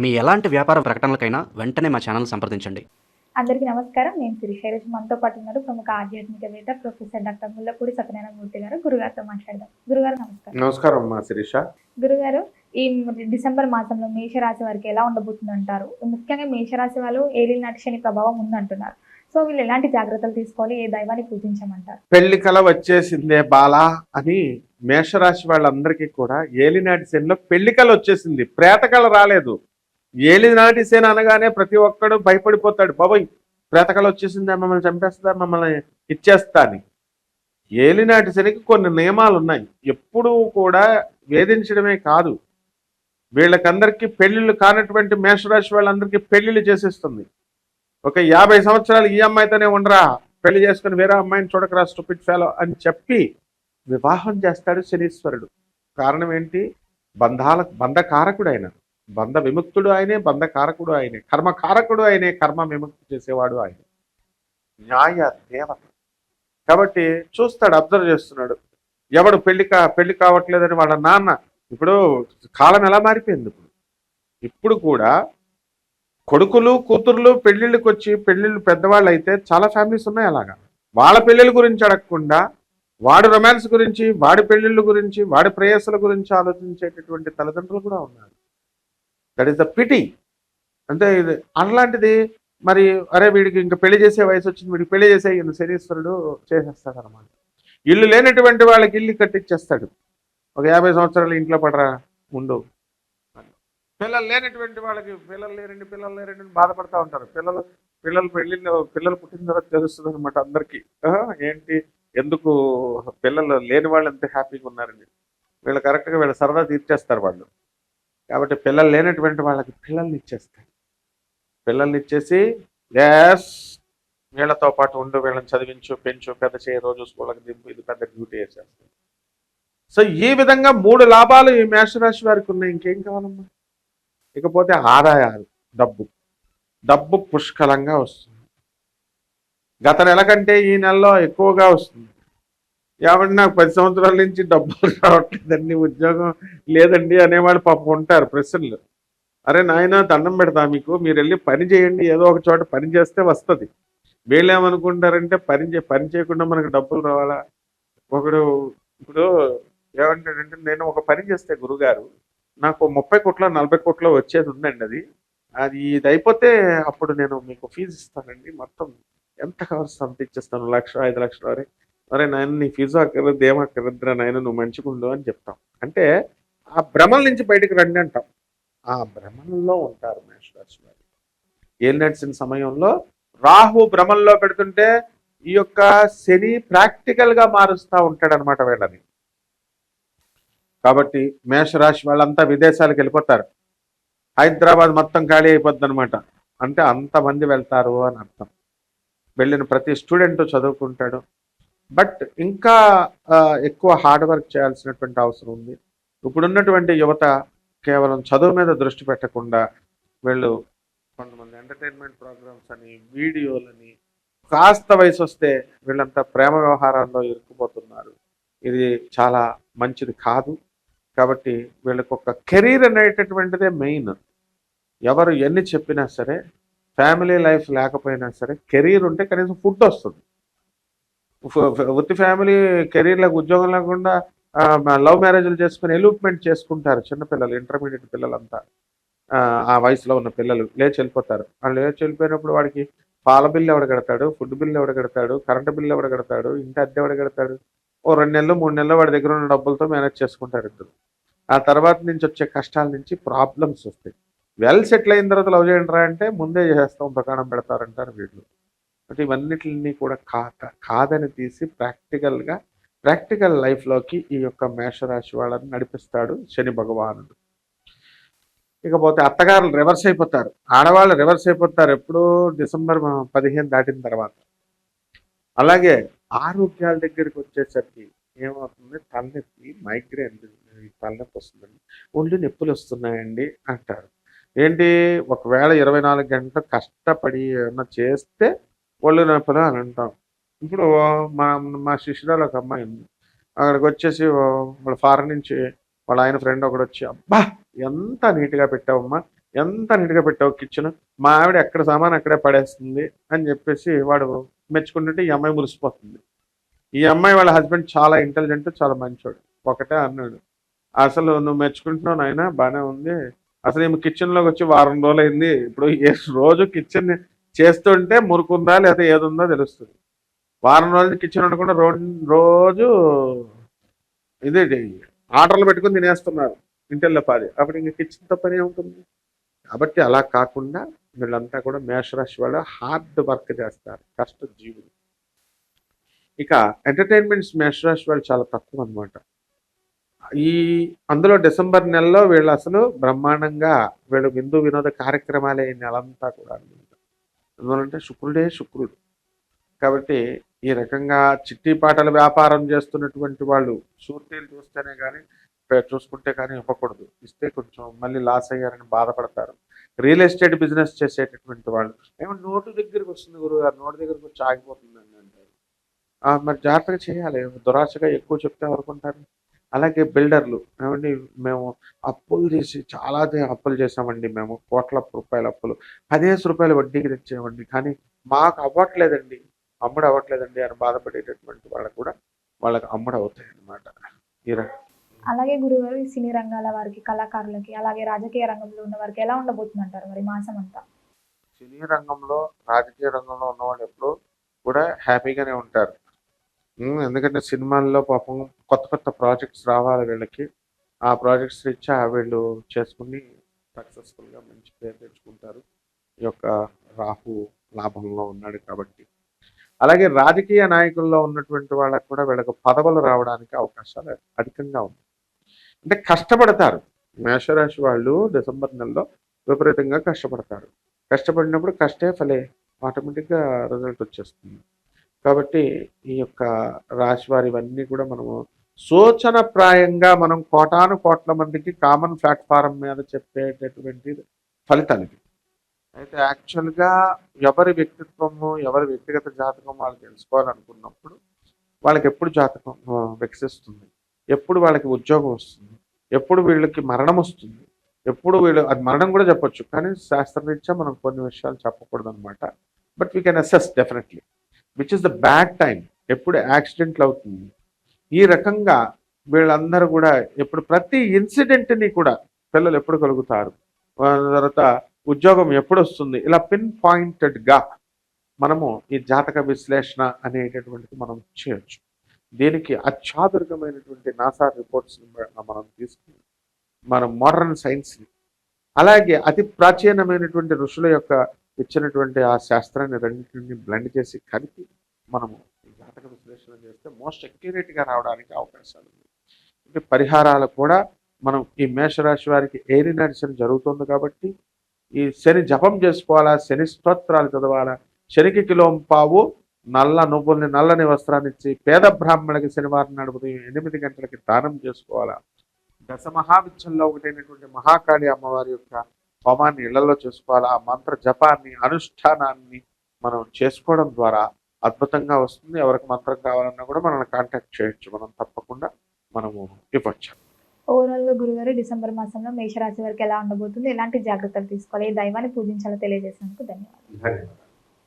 మీ ఎలాంటి వ్యాపార ప్రకటనలకైనా వెంటనే మా ఛానల్ సంప్రదించండి. అందరికీ నమస్కారం. నేను శిరీష. ఈరోజు మనతో పాటు ఉన్నారు ప్రముఖ ఆధ్యాత్మికవేత్త ప్రొఫెసర్ డాక్టర్ ముల్లపూడి సత్యనారాయణమూర్తి గారు. గురుగారితో మాట్లాడదాం. గురుగారు నమస్కారం. నమస్కారం అమ్మా శిరీష. గురుగారు, ఈ డిసెంబర్ మాసంలో మేషరాశి వారికి ఎలా ఉండబోతుంది అంటారు? ముఖ్యంగా మేషరాశి వాళ్ళు ఏలినాటి శని ప్రభావం ఉందంటున్నారు. సో వీళ్ళు ఎలాంటి జాగ్రత్తలు తీసుకోవాలి? ఏ దైవాన్ని పూజించమంటారు? పెళ్లి కల వచ్చేసిందే బాలా అని మేషరాశి వాళ్ళందరికీ కూడా ఏలినాటి శనిలో పెళ్లి కల వచ్చేసింది, ప్రేత కల రాలేదు. ఏలినాటి శని అనగానే ప్రతి ఒక్కడు భయపడిపోతాడు, బాబోయ్ ప్రేతకళ వచ్చేసిందా, మమ్మల్ని చంపేస్తుందా, మమ్మల్ని ఇచ్చేస్తా అని. ఏలినాటి శనికి కొన్ని నియమాలు ఉన్నాయి. ఎప్పుడూ కూడా వేధించడమే కాదు, వీళ్ళకందరికీ పెళ్లిళ్ళు కానటువంటి మేషరాశి వాళ్ళందరికీ పెళ్లిళ్ళు చేసేస్తుంది. ఒక 50 సంవత్సరాలు ఈ అమ్మాయితోనే ఉండరా, పెళ్లి చేసుకుని వేరే అమ్మాయిని చూడకరా స్టూపిడ్ ఫెలో అని చెప్పి వివాహం చేస్తాడు శనీశ్వరుడు. కారణం ఏంటి? బంధకారకుడు ఆయన, బంధ విముక్తుడు ఆయనే, బంధకారకుడు ఆయనే, కర్మకారకుడు ఆయనే, కర్మ విముక్తి చేసేవాడు ఆయన, న్యాయ దేవత. కాబట్టి చూస్తాడు, అబ్జర్వ్ చేస్తున్నాడు. ఎవడు పెళ్లి కావట్లేదని వాళ్ళ నాన్న. ఇప్పుడు కాలం ఎలా మారిపోయింది. ఇప్పుడు కూడా కొడుకులు కూతుర్లు పెళ్లిళ్ళకి వచ్చి పెళ్లిళ్ళు పెద్దవాళ్ళు అయితే చాలా ఫ్యామిలీస్ ఉన్నాయి. అలాగా వాళ్ళ పెళ్లిళ్ళ గురించి అడగకుండా వాడి రొమాన్స్ గురించి, వాడి పెళ్లిళ్ళ గురించి, వాడి ప్రేయస్సుల గురించి ఆలోచించేటటువంటి తల్లిదండ్రులు కూడా ఉన్నారు. That is the pity. అంటే ఇది అలాంటిది. మరి అరే వీడికి ఇంకా పెళ్లి చేసే వయసు వచ్చింది, వీడికి పెళ్లి చేసే శనీశ్వరుడు చేసేస్తాడు అనమాట. ఇల్లు లేనటువంటి వాళ్ళకి ఇల్లు కట్టించేస్తాడు. ఒక 50 సంవత్సరాలు ఇంట్లో పడరా ఉండు. పిల్లలు లేనటువంటి వాళ్ళకి పిల్లలు లేరండి బాధపడతా ఉంటారు. పిల్లలు పుట్టిన తర్వాత తెలుస్తుంది అనమాట అందరికీ. ఏంటి ఎందుకు పిల్లలు లేని వాళ్ళు ఎంత హ్యాపీగా ఉన్నారండి. వీళ్ళు కరెక్ట్గా వీళ్ళ సరదా తీర్చేస్తారు వాళ్ళు. కాబట్టి పిల్లలు లేనటువంటి వాళ్ళకి పిల్లల్ని ఇచ్చేస్తారు. పిల్లల్ని ఇచ్చేసి ఎస్ వీళ్ళతో పాటు ఉండు, వీళ్ళని చదివించు, పెంచు, పెద్ద చేయ, రోజు స్కూళ్ళకి దింపు, ఇది పెద్ద డ్యూటీ వేసేస్తారు. సో ఈ విధంగా 3 లాభాలు ఈ మేషరాశి వారికి ఉన్నాయి. ఇంకేం కావాలమ్మా? ఇకపోతే ఆదాయాలు, డబ్బు పుష్కలంగా వస్తుంది. గత నెల కంటే ఈ నెలలో ఎక్కువగా వస్తుంది. కాబట్టి నాకు 10 సంవత్సరాల నుంచి డబ్బులు రావట్లేదండి, ఉద్యోగం లేదండి అనేవాళ్ళు పాపం ఉంటారు. ప్రశ్నలు, అరే నాయన దండం పెడతా మీకు, మీరు వెళ్ళి పని చేయండి, ఏదో ఒక చోట పని చేస్తే వస్తుంది. వీళ్ళేమనుకుంటారంటే పని చేయకుండా మనకు డబ్బులు రావాలా. ఒకడు ఇప్పుడు ఏమంటాడంటే, నేను ఒక పని చేస్తే గురుగారు నాకు 30 కోట్ల 40 కోట్ల వచ్చేది ఉందండి, అది ఇది అయిపోతే అప్పుడు నేను మీకు ఫీజు ఇస్తానండి, మొత్తం ఎంత కావాల్సి అంత ఇచ్చేస్తాను, 1 లక్ష 5 లక్షలు. అరే నాయన నీ ఫీజు అక్కర్లేదు, ఏమక్కర్లేదురా నాయన, నువ్వు మంచిగుండు అని చెప్తాం. అంటే ఆ భ్రమల నుంచి బయటకు రండి అంటాం. ఆ భ్రమల్లో ఉంటారు మేషరాశి వారు. ఏం నడిచిన సమయంలో రాహు భ్రమల్లో పెడుతుంటే ఈ యొక్క శని ప్రాక్టికల్గా మారుస్తూ ఉంటాడు అనమాట వీళ్ళని. కాబట్టి మేషరాశి వాళ్ళంతా విదేశాలకు వెళ్ళిపోతారు. హైదరాబాద్ మొత్తం ఖాళీ అయిపోద్ది అనమాట. అంటే అంతమంది వెళ్తారు అని అర్థం. వెళ్ళిన ప్రతి స్టూడెంట్ చదువుకుంటాడు. బట్ ఇంకా ఎక్కువ హార్డ్ వర్క్ చేయాల్సినటువంటి అవసరం ఉంది. ఇప్పుడున్నటువంటి యువత కేవలం చదువు మీద దృష్టి పెట్టకుండా వీళ్ళు కొంతమంది ఎంటర్టైన్మెంట్ ప్రోగ్రామ్స్ అని, వీడియోలని, కాస్త వయసు వస్తే వీళ్ళంతా ప్రేమ వ్యవహారాల్లో ఇరుక్కుపోతున్నారు. ఇది చాలా మంచిది కాదు. కాబట్టి వీళ్ళకి ఒక కెరీర్ అనేటటువంటిదే మెయిన్. ఎవరు ఎన్ని చెప్పినా సరే, ఫ్యామిలీ లైఫ్ లేకపోయినా సరే, కెరీర్ ఉంటే కనీసం ఫుడ్ వస్తుంది. విత్ ఫ్యామిలీ కెరీర్లకు ఉద్యోగం లేకుండా లవ్ మ్యారేజ్లు చేసుకుని ఎలూప్మెంట్ చేసుకుంటారు చిన్నపిల్లలు, ఇంటర్మీడియట్ పిల్లలంతా. ఆ వయసులో ఉన్న పిల్లలు లేచి వెళ్ళిపోతారు. వాళ్ళు లేచి వెళ్ళిపోయినప్పుడు వాడికి పాల బిల్లు ఎవడ కడతాడు, ఫుడ్ బిల్లు ఎవడ కడతాడు, కరెంటు బిల్లు ఎవడ కడతాడు, ఇంటి అద్దె ఎవడ కడతాడు? ఓ 2 నెలలు 3 నెలలు వాడి దగ్గర ఉన్న డబ్బులతో మేనేజ్ చేసుకుంటారు ఇద్దరు. ఆ తర్వాత నుంచి వచ్చే కష్టాల నుంచి ప్రాబ్లమ్స్ వస్తాయి. వెల్ సెటిల్ అయిన తర్వాత లవ్ చేయండి అంటే ముందే చేస్తాం, దుకాణం పెడతారంటారు వీళ్ళు. అంటే ఇవన్నిటిని కూడా కాదని తీసి ప్రాక్టికల్ లైఫ్లోకి ఈ యొక్క మేషరాశి వాళ్ళని నడిపిస్తాడు శని భగవానుడు. ఇకపోతే అత్తగారులు రివర్స్ అయిపోతారు, ఆడవాళ్ళు రివర్స్ అయిపోతారు ఎప్పుడూ డిసెంబర్ 15 దాటిన తర్వాత. అలాగే ఆరోగ్యాల దగ్గరికి వచ్చేసరికి ఏమవుతుంది? తలనొప్పి, మైగ్రేన్, తలనొప్పి వస్తుందండి, ఒళ్ళు నొప్పులు వస్తున్నాయండి అంటారు. ఏంటి? ఒకవేళ 24 గంటలు కష్టపడి ఏమన్నా చేస్తే ఒళ్ళు నొప్పులు అని అంటాం. ఇప్పుడు మా శిష్యురాలు ఒక అమ్మాయి ఉంది. అక్కడికి వచ్చేసి వాళ్ళ ఫారెన్ నుంచి వాళ్ళ ఆయన ఫ్రెండ్ ఒకడు వచ్చి, అబ్బా ఎంత నీట్గా పెట్టావమ్మా, ఎంత నీట్గా పెట్టావు కిచెన్, మా ఆవిడ ఎక్కడ సామాన్ అక్కడే పడేస్తుంది అని చెప్పేసి వాడు మెచ్చుకుంటుంటే ఈ అమ్మాయి మురిసిపోతుంది. ఈ అమ్మాయి వాళ్ళ హస్బెండ్ చాలా ఇంటెలిజెంట్, చాలా మంచోడు. ఒకటే అన్నాడు, అసలు నువ్వు మెచ్చుకుంటున్నావు నాయన, బాగానే ఉంది, అసలు ఈమె కిచెన్లోకి వచ్చి వారం రోజులు అయింది, ఇప్పుడు రోజు కిచెన్ చేస్తుంటే మురుకుందా లేదా ఏదుందో తెలుస్తుంది. వారం రోజులు కిచెన్ ఉండకుండా రోజు ఇదే ఆర్డర్లు పెట్టుకుని తినేస్తున్నారు ఇంటిల్లో పాది. అప్పుడు ఇంక కిచెన్తో పని ఉంటుంది. కాబట్టి అలా కాకుండా వీళ్ళంతా కూడా మేషరాశి వాళ్ళు హార్డ్ వర్క్ చేస్తారు, కష్టజీవులు. ఇక ఎంటర్టైన్మెంట్స్ మేషరాశి వాళ్ళు చాలా తక్కువ అనమాట. అందులో డిసెంబర్ నెలలో వీళ్ళు అసలు బ్రహ్మాండంగా వీళ్ళు విందు వినోద కార్యక్రమాలే ఈ నెలంతా కూడా అనమాట. ఎందుకంటే శుక్రుడు కాబట్టి ఈ రకంగా చిట్టి పాటల వ్యాపారం చేస్తున్నటువంటి వాళ్ళు షూరిటీలు చూస్తేనే కానీ చూసుకుంటే కానీ ఇవ్వకూడదు. ఇస్తే కొంచెం మళ్ళీ లాస్ అయ్యారని బాధపడతారు. రియల్ ఎస్టేట్ బిజినెస్ చేసేటటువంటి వాళ్ళు ఏమో నోటు దగ్గరికి వస్తుంది గురువుగారు, నోటు దగ్గరికి వచ్చి ఆగిపోతుందండి అంటారు. మరి జాగ్రత్తగా చేయాలి, దురాశగా ఎక్కువ చెప్తే ఎవరుకుంటారు. అలాగే బిల్డర్లు ఏమండి, మేము అప్పులు చేసి చాలా అప్పులు చేసామండి, మేము కోట్ల రూపాయల అప్పులు 10 రూపాయలు వడ్డీకి తెచ్చామండి, కానీ మాకు అవ్వట్లేదండి అని బాధపడేటటువంటి వాళ్ళకు కూడా వాళ్ళకి అమ్ముడు అవుతాయి అన్నమాట. అలాగే గురుగారు ఈ సినీ రంగాల వారికి, కళాకారులకి, అలాగే రాజకీయ రంగంలో ఉన్న వారికి ఎలా ఉండబోతుంది అంటారు మరి మాసం అంతా? సినీ రంగంలో, రాజకీయ రంగంలో ఉన్న వాళ్ళు ఎప్పుడు కూడా హ్యాపీగానే ఉంటారు. ఎందుకంటే సినిమాల్లో పాపం కొత్త ప్రాజెక్ట్స్ రావాలి వీళ్ళకి. ఆ ప్రాజెక్ట్స్ ఇచ్చా వీళ్ళు చేసుకుని సక్సెస్ఫుల్గా మంచి పేరు తెచ్చుకుంటారు. ఈ యొక్క రాహు లాభంలో ఉన్నాడు కాబట్టి. అలాగే రాజకీయ నాయకుల్లో ఉన్నటువంటి వాళ్ళకు కూడా వీళ్ళకి పదవులు రావడానికి అవకాశాలు అధికంగా ఉన్నాయి. అంటే కష్టపడతారు. మేషరాశి వాళ్ళు డిసెంబర్ నెలలో విపరీతంగా కష్టపడతారు. కష్టపడినప్పుడు కష్టే ఫలే, ఆటోమేటిక్గా రిజల్ట్ వచ్చేస్తుంది. కాబట్టి ఈ యొక్క రాశి వారి ఇవన్నీ కూడా మనము సూచనప్రాయంగా మనం కోట్ల మందికి కామన్ ప్లాట్ఫారం మీద చెప్పేటటువంటి ఫలితాలు. అయితే యాక్చువల్గా ఎవరి వ్యక్తిత్వము, ఎవరి వ్యక్తిగత జాతకం వాళ్ళు తెలుసుకోవాలనుకున్నప్పుడు వాళ్ళకి ఎప్పుడు జాతకం వికసిస్తుంది, ఎప్పుడు వాళ్ళకి ఉద్యోగం వస్తుంది, ఎప్పుడు వీళ్ళకి మరణం వస్తుంది, ఎప్పుడు వీళ్ళు అది మరణం కూడా చెప్పొచ్చు, కానీ శాస్త్రరీత్యా మనం కొన్ని విషయాలు చెప్పకూడదు అనమాట. But we can assess definitely which is the bad time, ఎప్పుడు యాక్సిడెంట్లు అవుతుంది. ఈ రకంగా వీళ్ళందరూ కూడా ఎప్పుడు ప్రతి ఇన్సిడెంట్ని కూడా పిల్లలు ఎప్పుడు కలుగుతారు, తర్వాత ఉద్యోగం ఎప్పుడు వస్తుంది, ఇలా పిన్ పాయింటెడ్గా మనము ఈ జాతక విశ్లేషణ అనేటటువంటిది మనం చేయొచ్చు. దీనికి అత్యాధునికమైనటువంటి నాసా రిపోర్ట్స్ని మనం తీసుకుని మనం మోడర్న్ సైన్స్ని, అలాగే అతి ప్రాచీనమైనటువంటి ఋషుల యొక్క ఇచ్చినటువంటి ఆ శాస్త్రాన్ని రెండింటిని బ్లెండ్ చేసి కలిపి మనము ఈ జాతక విశ్లేషణ చేస్తే మోస్ట్ అక్యురేట్గా రావడానికి అవకాశాలు ఉంది. అంటే పరిహారాలు కూడా మనం ఈ మేషరాశి వారికి ఏలినాటి శని జరుగుతుంది కాబట్టి ఈ శని జపం చేసుకోవాలా, శని స్తోత్రాలు చదవాలా, శనికి కిలోంపావు నల్ల నువ్వుల్ని, నల్లని వస్త్రాన్ని ఇచ్చి పేద బ్రాహ్మణులకి శనివారం నాడు ఉదయం 8 గంటలకి దానం చేసుకోవాలా. దశమహావిద్యల్లో ఒకటైనటువంటి మహాకాళి అమ్మవారి యొక్క హోమాన్ని ఇళ్లలో చేసుకోవాలా. ఆ మంత్ర జపాన్ని, అనుష్ఠానాన్ని మనం చేసుకోవడం ద్వారా అద్భుతంగా వస్తుంది. ఎవరికి మంత్రం కావాలన్నా కూడా మనల్ని కాంటాక్ట్ చేయొచ్చు, మనం తప్పకుండా మనము ఇవ్వచ్చు. ఓవరాల్ గా గురుగారు డిసెంబర్ మాసంలో మేషరాశి వారికి ఎలా ఉండబోతుంది, ఎలాంటి జాగ్రత్తలు తీసుకోవాలి, ఏ దైవాన్ని పూజించాలో తెలియజేసినందుకు ధన్యవాదాలు.